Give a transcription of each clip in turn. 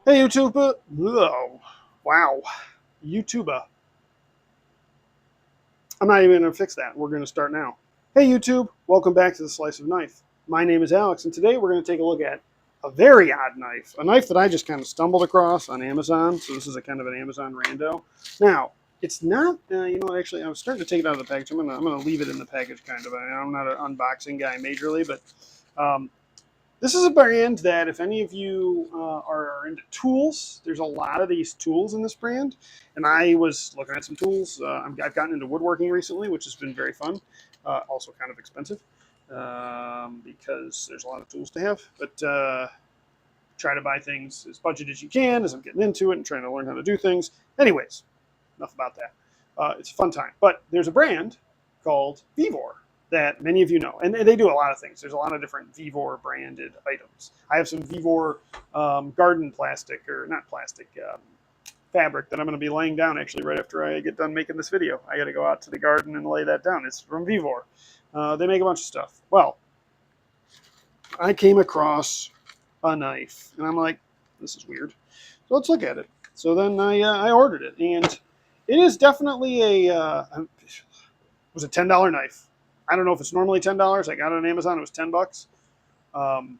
Hey YouTuber! Whoa. Wow. YouTuber. I'm not even going to fix that. We're going to start now. Hey YouTube, welcome back to the Slice of Knife. My name is Alex, and today we're going to take a look at a very odd knife. A knife that I just kind of stumbled across on Amazon. So this is a kind of an Amazon rando. Now, it's not, actually, I was starting to take it out of the package. I'm going to leave it in the package kind of. I'm not an unboxing guy majorly, but this is a brand that if any of you are into tools, there's a lot of these tools in this brand. And I was looking at some tools. I've gotten into woodworking recently, which has been very fun. Also kind of expensive because there's a lot of tools to have. But try to buy things as budget as you can as I'm getting into it and trying to learn how to do things. Anyways, enough about that. It's a fun time. But there's a brand called Vevor that many of you know, and they do a lot of things. There's a lot of different Vevor branded items. I have some Vevor garden plastic, or not plastic, fabric that I'm going to be laying down actually right after I get done making this video. I got to go out to the garden and lay that down. It's from Vevor. They make a bunch of stuff. Well, I came across a knife, and I'm like, this is weird. So let's look at it. So then I ordered it, and it is definitely it was a $10 knife. I don't know if it's normally $10. I got it on Amazon. It was $10. And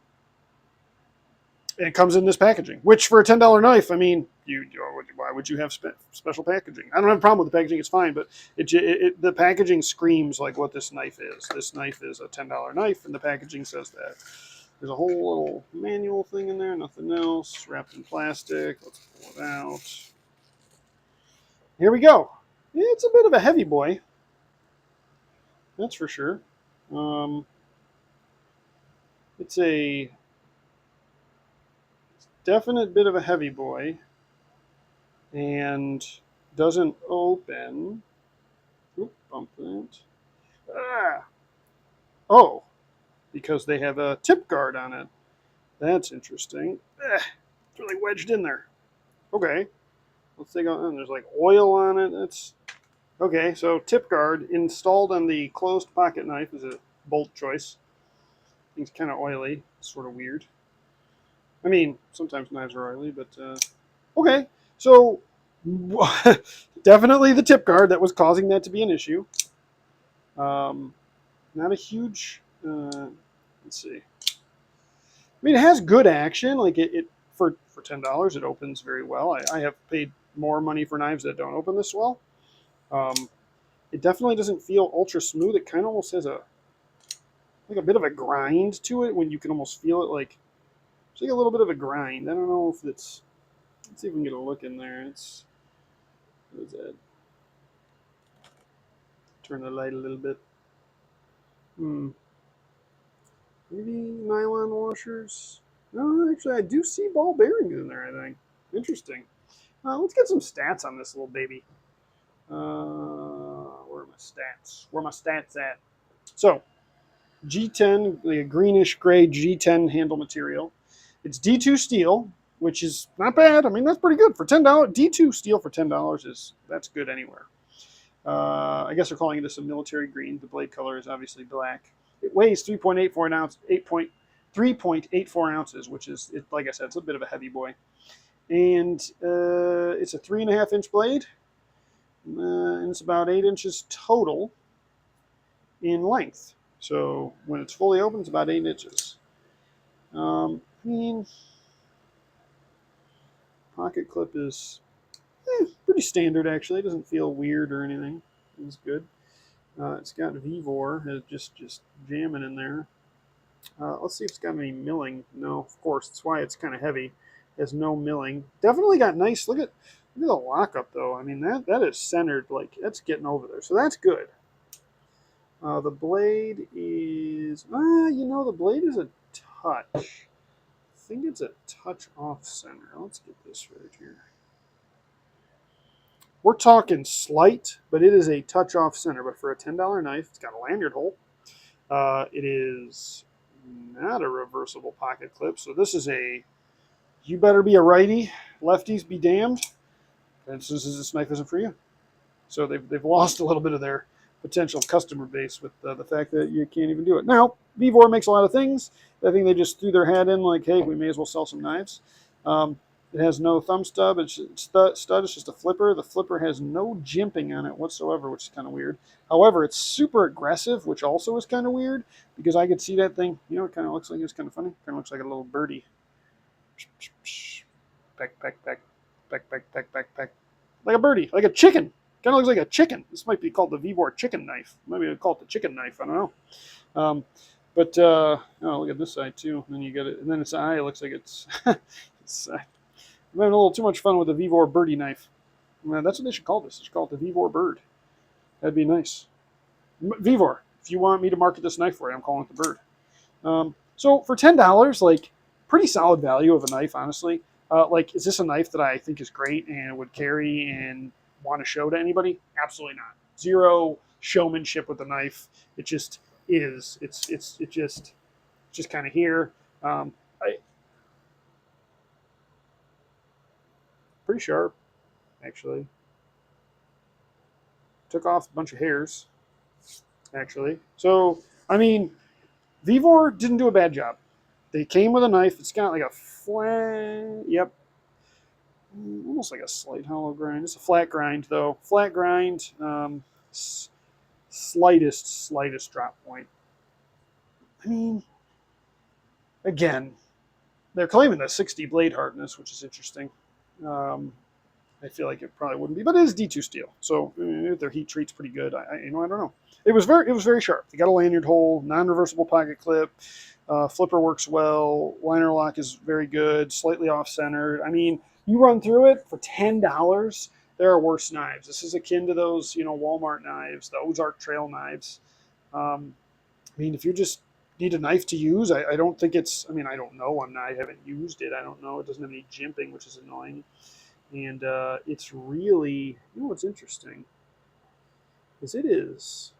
it comes in this packaging, which for a $10 knife, I mean, why would you have special packaging? I don't have a problem with the packaging; it's fine. But the packaging screams like what this knife is. This knife is a $10 knife, and the packaging says that. There's a whole little manual thing in there, nothing else, wrapped in plastic. Let's pull it out. Here we go. It's a bit of a heavy boy. That's for sure. It's a definite bit of a heavy boy and doesn't open. Oop, bump that. Ah. Oh, because they have a tip guard on it. That's interesting. It's really wedged in there. Okay. Let's take on. There's like oil on it. That's okay. So tip guard installed on the closed pocket knife is a bolt choice. It's kind of oily. Sort of weird. I mean, sometimes knives are oily, but okay. So definitely the tip guard that was causing that to be an issue. Not a huge. Let's see. I mean, it has good action. Like it for $10, it opens very well. I have paid more money for knives that don't open this well. It definitely doesn't feel ultra smooth. It kind of almost has a bit of a grind to it when you can almost feel it like it's like a little bit of a grind. I don't know if it's. Let's see if we can get a look in there. It's what is that? Turn the light a little bit. Maybe nylon washers. No, actually, I do see ball bearings in there. I think interesting. Let's get some stats on this little baby. Where are my stats? Where are my stats at? So, G10, the greenish gray G10 handle material. It's D2 steel, which is not bad. I mean, that's pretty good for $10. D2 steel for $10 that's good anywhere. I guess they're calling this a military green. The blade color is obviously black. It weighs 3.84 ounces, which is, like I said, it's a bit of a heavy boy. And it's a 3.5-inch blade, and it's about 8 inches total in length. So when it's fully open, it's about 8 inches. I mean, pocket clip is pretty standard, actually. It doesn't feel weird or anything. It's good. It's got Vevor just jamming in there. Let's see if it's got any milling. No, of course. That's why it's kind of heavy. It has no milling. Definitely got nice. Look at the lockup, though. I mean, that is centered. Like, that's getting over there. So that's good. The blade is... the blade is a touch. I think it's a touch off center. Let's get this right here. We're talking slight, but it is a touch off center. But for a $10 knife, it's got a lanyard hole. It is not a reversible pocket clip. So this is you better be a righty. Lefties be damned. And this knife isn't for you. So they've lost a little bit of their potential customer base with the fact that you can't even do it. Now, Vevor makes a lot of things. I think they just threw their hat in like, hey, we may as well sell some knives. It has no thumb stub. Stud. It's just a flipper. The flipper has no jimping on it whatsoever, which is kind of weird. However, it's super aggressive, which also is kind of weird because I could see that thing. You know, it kind of looks like it's kind of funny. Kind of looks like a little birdie. Peck, peck, peck, peck, peck, peck, peck, peck, like a birdie, like a chicken. Kind of looks like a chicken. This might be called the Vevor chicken knife. Maybe they call it the chicken knife. I don't know. Oh, look at this side too. And then you get it, and then its eye. It looks like it's. I'm having a little too much fun with the Vevor birdie knife. That's what they should call this. They should call it the Vevor bird. That'd be nice. Vevor, if you want me to market this knife for you, I'm calling it the bird. So for $10, like pretty solid value of a knife, honestly. Like, is this a knife that I think is great and would carry and want to show to anybody? Absolutely not. Zero showmanship with the knife. It just is. It's just kind of here. I pretty sharp, actually. Took off a bunch of hairs, actually. So I mean, Vevor didn't do a bad job. They came with a knife. It's got like a flat, yep, almost like a slight hollow grind. It's a flat grind though. Flat grind, slightest drop point. I mean, again, they're claiming the 60 blade hardness, which is interesting. Um, I feel like it probably wouldn't be, but it is D2 steel, so their heat treat's pretty good. I don't know. It was very sharp. They got a lanyard hole, non-reversible pocket clip, flipper works well, liner lock is very good, slightly off center. I mean, you run through it for $10. There are worse knives. This is akin to those Walmart knives, the Ozark Trail knives. I mean, if you just need a knife to use, I don't think it's. I mean, I don't know. I haven't used it. I don't know. It doesn't have any jimping, which is annoying. And it's really, what's interesting is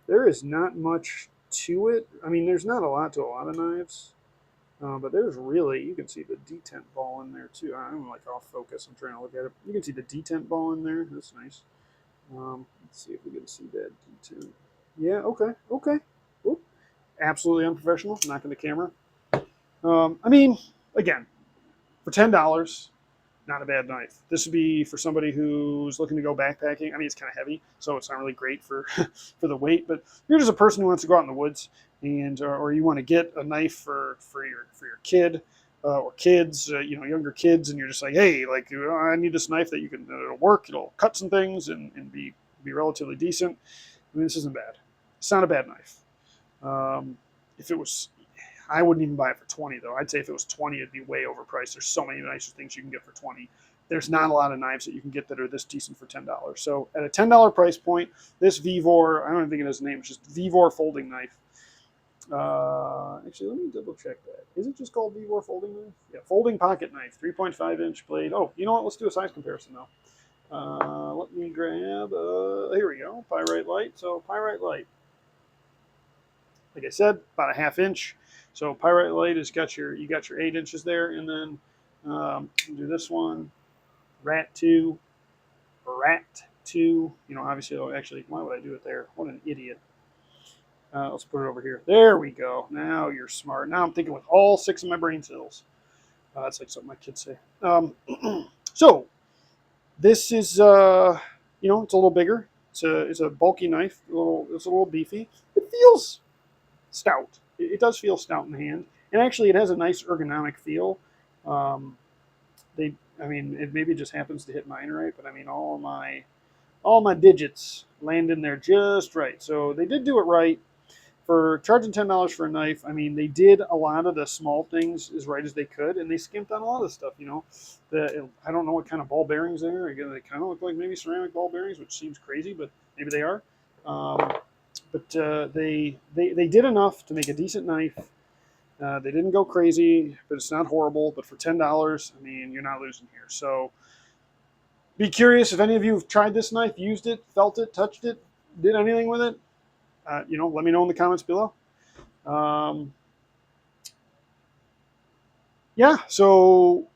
there is not much to it. I mean, there's not a lot to a lot of knives, but there's really, you can see the detent ball in there too. I'm like off focus. I'm trying to look at it. You can see the detent ball in there. That's nice. Let's see if we can see that detent. Yeah, okay, okay. Oop. Absolutely unprofessional. Knocking the camera. I mean, again, for $10, not a bad knife. This would be for somebody who's looking to go backpacking. I mean, it's kind of heavy, so it's not really great for for the weight. But if you're just a person who wants to go out in the woods, and or you want to get a knife for your kid or kids, younger kids, and you're just like, hey, like I need this knife that you can it'll work, it'll cut some things and be relatively decent. I mean, this isn't bad. It's not a bad knife. If it was, I wouldn't even buy it for 20 though. I'd say if it was 20, it'd be way overpriced. There's so many nicer things you can get for 20. There's not a lot of knives that you can get that are this decent for $10. So at a $10 price point, this Vevor, I don't even think it has a name, it's just Vevor folding knife. Actually, let me double check that. Is it just called Vevor folding knife? Yeah, folding pocket knife, 3.5-inch blade. Oh, you know what? Let's do a size comparison though. Let me grab, here we go, Pyrite Light. So Pyrite Light, like I said, about a ½ inch. So Pyrite Light has got you got your 8 inches there, and then do this one, Rat 2. Obviously, actually, why would I do it there? What an idiot. Let's put it over here. There we go. Now you're smart. Now I'm thinking with all 6 of my brain cells. That's like something my kids say. So this is, it's a little bigger. It's a bulky knife. It's a little beefy. It feels stout. It does feel stout in the hand, and actually, it has a nice ergonomic feel. It maybe just happens to hit mine right, but I mean, all my digits land in there just right. So they did do it right for charging $10 for a knife. I mean, they did a lot of the small things as right as they could, and they skimped on a lot of stuff. I don't know what kind of ball bearings they are. Again, they kind of look like maybe ceramic ball bearings, which seems crazy, but maybe they are. But they did enough to make a decent knife. They didn't go crazy, but it's not horrible. But for $10, I mean, you're not losing here. So be curious if any of you have tried this knife, used it, felt it, touched it, did anything with it. Let me know in the comments below. Yeah, so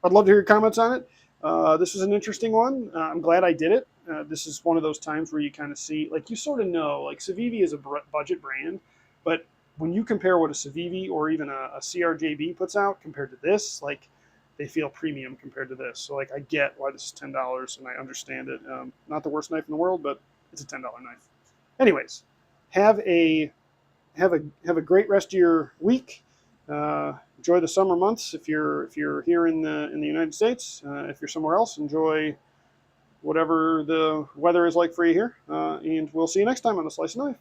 I'd love to hear your comments on it. This was an interesting one. I'm glad I did it. This is one of those times where you kind of see, like, you sort of know, like, Civivi is a budget brand, but when you compare what a Civivi or even a CRJB puts out compared to this, like they feel premium compared to this. So like I get why this is $10 and I understand it. Not the worst knife in the world, but it's a $10 knife. Anyways, have a have a great rest of your week. Enjoy the summer months if you're here in the United States. If you're somewhere else, enjoy whatever the weather is like for you here. And we'll see you next time on the Slice of Knife.